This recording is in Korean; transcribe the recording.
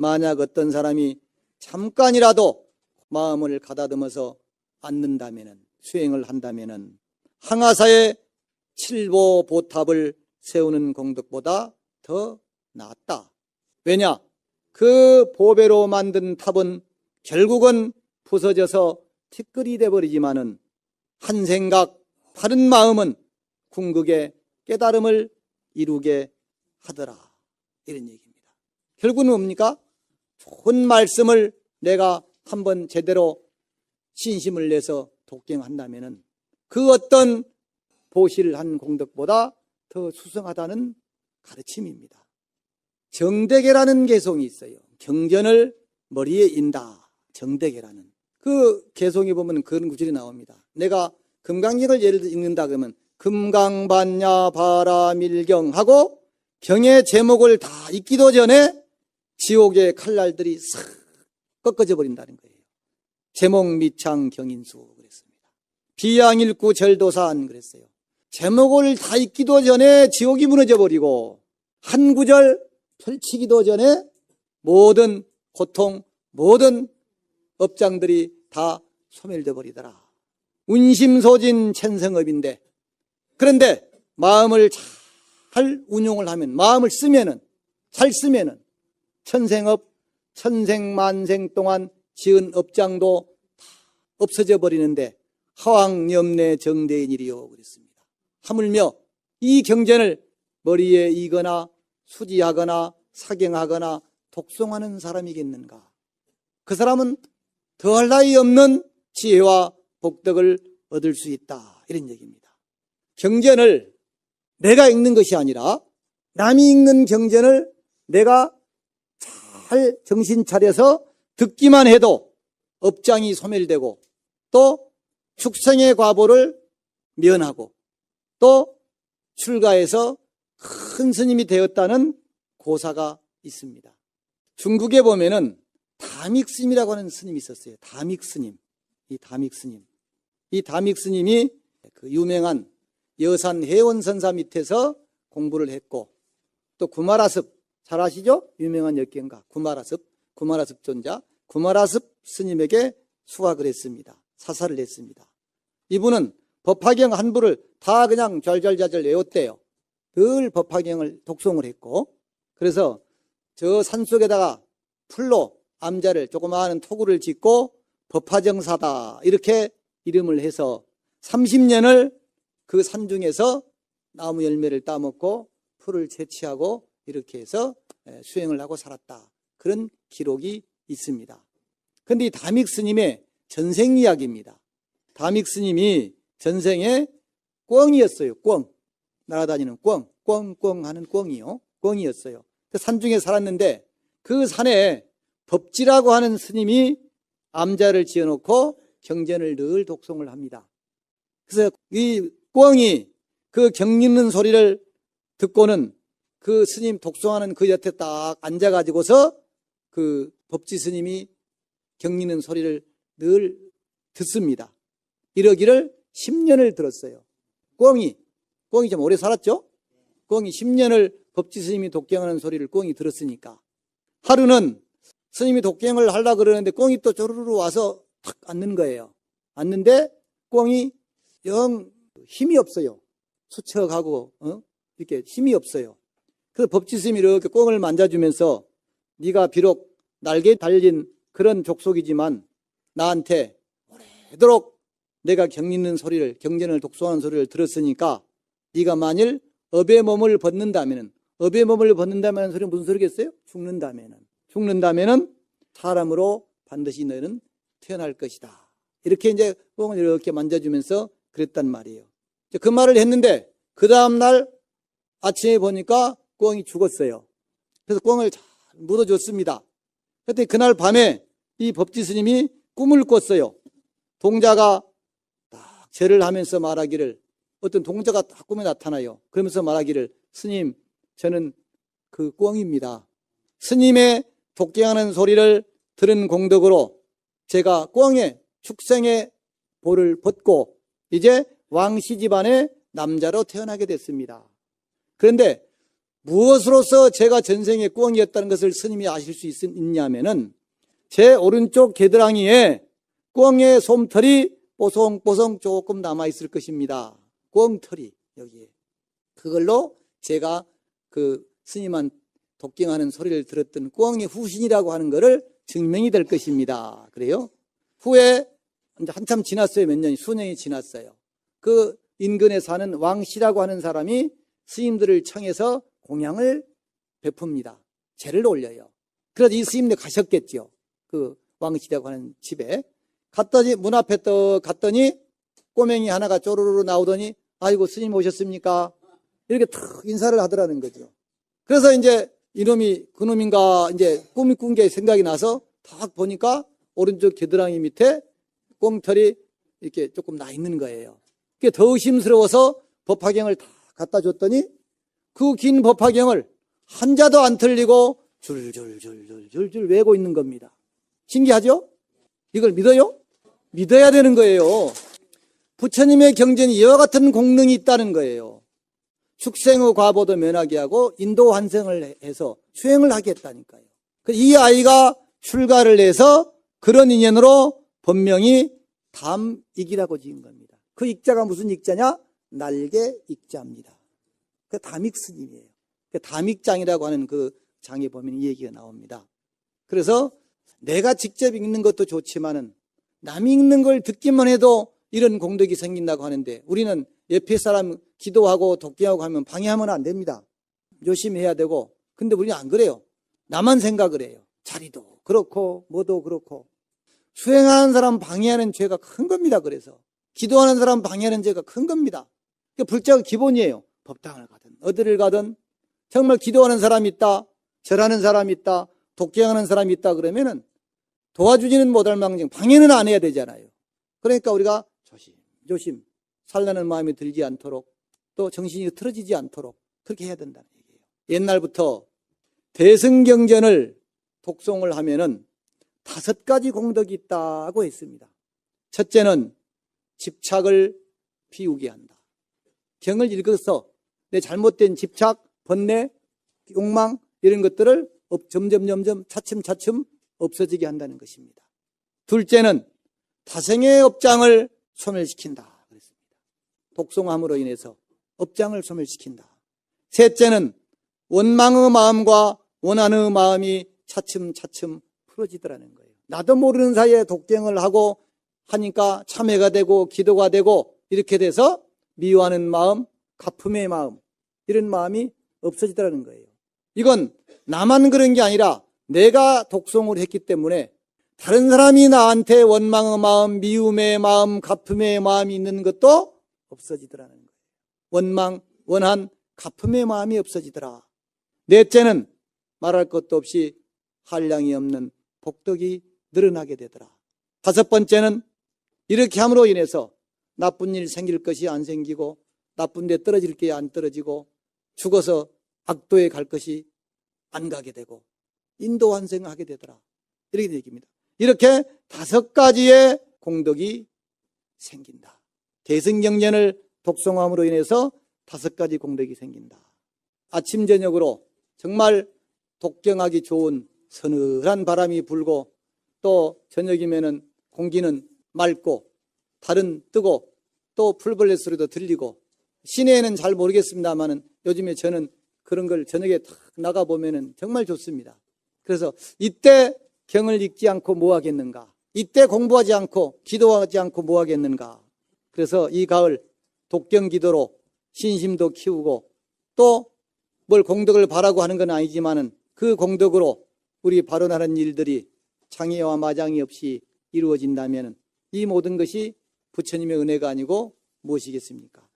만약 어떤 사람이 잠깐이라도 마음을 가다듬어서 앉는다면은, 수행을 한다면은 항아사에 칠보보탑을 세우는 공덕보다 더 낫다. 왜냐? 그 보배로 만든 탑은 결국은 부서져서 티끌이 돼버리지만은 한 생각, 바른 마음은 궁극의 깨달음을 이루게 하더라. 이런 얘기입니다. 결국은 뭡니까? 좋은 말씀을 내가 한번 제대로 신심을 내서 독경한다면은 그 어떤 보시를 한 공덕보다 더 수승하다는 가르침입니다. 정대계라는 개송이 있어요. 경전을 머리에 인다. 정대계라는. 그 개송에 보면 그런 구절이 나옵니다. 내가 금강경을 예를 들어 읽는다 그러면 금강반야 바라밀경 하고 경의 제목을 다 읽기도 전에 지옥의 칼날들이 싹 꺾어져 버린다는 거예요. 제목 미창 경인수 그랬습니다. 비양일구 절도산 그랬어요. 제목을 다 읽기도 전에 지옥이 무너져 버리고 한 구절 펼치기도 전에 모든 고통, 모든 업장들이 다 소멸돼 버리더라. 운심소진 천성업인데, 그런데 마음을 잘 운용을 하면, 마음을 쓰면은, 잘 쓰면은 천생업, 천생만생 동안 지은 업장도 다 없어져 버리는데 하왕염내 정대인이리요 그랬습니다. 하물며 이 경전을 머리에 이거나 수지하거나 사경하거나 독송하는 사람이겠는가? 그 사람은 더할 나위 없는 지혜와 복덕을 얻을 수 있다. 이런 얘기입니다. 경전을 내가 읽는 것이 아니라 남이 읽는 경전을 내가 잘 정신 차려서 듣기만 해도 업장이 소멸되고 또 축생의 과보를 면하고 또 출가해서 큰 스님이 되었다는 고사가 있습니다. 중국에 보면은 다믹스님이라고 하는 스님이 있었어요. 다믹스님. 이 다믹스님이 그 유명한 여산 해원선사 밑에서 공부를 했고 또 구마라습 잘 아시죠? 유명한 역경가 구마라습 존자 구마라습 스님에게 수학을 했습니다. 사사를 했습니다. 이분은 법화경 한 부를 다 그냥 절절자절 외웠대요. 늘 법화경을 독송을 했고 그래서 저 산속에다가 풀로 암자를 조그마한 토구를 짓고 법화정사다 이렇게 이름을 해서 30년을 그 산중에서 나무 열매를 따먹고 풀을 채취하고 이렇게 해서 수행을 하고 살았다. 그런 기록이 있습니다. 그런데 이 다믹스님의 전생 이야기입니다. 다믹스님이 전생에 꿩이었어요. 꿩. 날아다니는 꿩 하는 꿩이요. 꿩이었어요. 산중에 살았는데 그 산에 법지라고 하는 스님이 암자를 지어놓고 경전을 늘 독송을 합니다. 그래서 이 꿩이 그 경 읽는 소리를 듣고는 그 스님 독송하는 그 옆에 딱 앉아가지고서 그 법지 스님이 경 읽는 소리를 늘 듣습니다. 이러기를 10년을 들었어요. 꿩이 좀 오래 살았죠? 꿩이 10년을 법지 스님이 독경하는 소리를 꿩이 들었으니까 하루는 스님이 독경을 하려고 그러는데 꿩이 또 쪼르르 와서 탁 앉는 거예요. 앉는데 꿩이 영 힘이 없어요. 수척하고 이렇게 힘이 없어요. 그래서 법지 스님이 이렇게 꿩을 만져주면서 네가 비록 날개 달린 그런 족속이지만 나한테 오래도록 내가 경 읽는 소리를 경전을 독송하는 소리를 들었으니까 네가 만일 업의 몸을 벗는다면은 소리는 무슨 소리겠어요? 죽는다면은 사람으로 반드시 너는 태어날 것이다. 이렇게 이제 꿩을 이렇게 만져주면서 그랬단 말이에요. 그 말을 했는데 그 다음날 아침에 보니까 꿩이 죽었어요. 그래서 꿩을 잘 묻어줬습니다. 그때 그날 밤에 이 법지 스님이 꿈을 꿨어요. 동자가 딱 절을 하면서 말하기를 어떤 동자가 딱 꿈에 나타나요. 그러면서 말하기를 스님 저는 그 꿩입니다. 스님의 독경하는 소리를 들은 공덕으로 제가 꿩의 축생의 볼을 벗고 이제 왕씨 집안의 남자로 태어나게 됐습니다. 그런데 무엇으로서 제가 전생에 꿩이었다는 것을 스님이 아실 수 있냐면은 제 오른쪽 겨드랑이에 꿩의 솜털이 뽀송뽀송 조금 남아있을 것입니다. 꿩털이 여기에. 그걸로 제가 그 스님한 독경하는 소리를 들었던 꿩의 후신이라고 하는 것을 증명이 될 것입니다. 그래요? 후에 이제 한참 지났어요. 몇 년이, 수년이 지났어요. 그 인근에 사는 왕씨라고 하는 사람이 스님들을 청해서 공양을 베풉니다. 제를 올려요. 그래서 이 스님들 가셨겠죠. 그 왕씨라고 하는 집에. 갔더니, 문 앞에 또 갔더니 꼬맹이 하나가 쪼르르 나오더니, 아이고, 스님 오셨습니까? 이렇게 탁 인사를 하더라는 거죠. 그래서 이제 이놈이, 그놈인가, 이제 꿈이 꾼 게 생각이 나서 탁 보니까 오른쪽 겨드랑이 밑에 꽁털이 이렇게 조금 나 있는 거예요. 그게 더 의심스러워서 법화경을 다 갖다 줬더니 그 긴 법화경을 한자도 안 틀리고 줄줄줄줄줄 외고 있는 겁니다. 신기하죠? 이걸 믿어요? 믿어야 되는 거예요. 부처님의 경전이 이와 같은 공능이 있다는 거예요. 축생의 과보도 면하게 하고 인도 환생을 해서 수행을 하겠다니까요. 이 아이가 출가를 해서 그런 인연으로 본명이 담익이라고 지은 겁니다. 그 익자가 무슨 익자냐? 날개 익자입니다. 그 담익 스님이에요. 그 담익장이라고 하는 그 장에 보면 이 얘기가 나옵니다. 그래서 내가 직접 읽는 것도 좋지만은 남이 읽는 걸 듣기만 해도 이런 공덕이 생긴다고 하는데 우리는 옆에 사람 기도하고 독경하고 하면 방해하면 안 됩니다. 조심해야 되고. 근데 우리는 안 그래요. 나만 생각을 해요. 자리도 그렇고 뭐도 그렇고. 수행하는 사람 방해하는 죄가 큰 겁니다. 그래서 기도하는 사람 방해하는 죄가 큰 겁니다. 불자가 기본이에요. 법당을 가든 어디를 가든 정말 기도하는 사람이 있다, 절하는 사람이 있다, 독경하는 사람이 있다 그러면은 도와주지는 못할 망정 방해는 안 해야 되잖아요. 그러니까 우리가 조심 살라는 마음이 들지 않도록 또 정신이 틀어지지 않도록 그렇게 해야 된다는 얘기예요. 옛날부터 대승경전을 독송을 하면은 5가지 공덕이 있다고 했습니다. 첫째는 집착을 비우게 한다. 경을 읽어서 내 잘못된 집착, 번뇌, 욕망 이런 것들을 점점 차츰차츰 없어지게 한다는 것입니다. 둘째는 타생의 업장을 소멸시킨다 그랬습니다. 독송함으로 인해서 업장을 소멸시킨다. 셋째는 원망의 마음과 원한의 마음이 차츰차츰 풀어지더라는 거예요. 나도 모르는 사이에 독경을 하고 하니까 참회가 되고 기도가 되고 이렇게 돼서 미워하는 마음, 가품의 마음 이런 마음이 없어지더라는 거예요. 이건 나만 그런 게 아니라 내가 독송을 했기 때문에 다른 사람이 나한테 원망의 마음, 미움의 마음, 가품의 마음이 있는 것도 없어지더라는 거예요. 원망, 원한, 가품의 마음이 없어지더라. 넷째는 말할 것도 없이 한량이 없는 복덕이 늘어나게 되더라. 다섯 번째는 이렇게 함으로 인해서 나쁜 일 생길 것이 안 생기고 나쁜 데 떨어질 게 안 떨어지고 죽어서 악도에 갈 것이 안 가게 되고 인도 환생하게 되더라. 이렇게 얘기입니다. 이렇게 5가지의 공덕이 생긴다. 대승경전을 독송함으로 인해서 5가지 공덕이 생긴다. 아침 저녁으로 정말 독경하기 좋은 서늘한 바람이 불고 또 저녁이면은 공기는 맑고 달은 뜨고 또 풀벌레 소리도 들리고 시내에는 잘 모르겠습니다만은 요즘에 저는 그런 걸 저녁에 탁 나가보면은 정말 좋습니다. 그래서 이때 경을 읽지 않고 뭐 하겠는가? 이때 공부하지 않고 기도하지 않고 뭐 하겠는가? 그래서 이 가을 독경 기도로 신심도 키우고 또 뭘 공덕을 바라고 하는 건 아니지만은 그 공덕으로 우리 발언하는 일들이 장애와 마장이 없이 이루어진다면 이 모든 것이 부처님의 은혜가 아니고 무엇이겠습니까?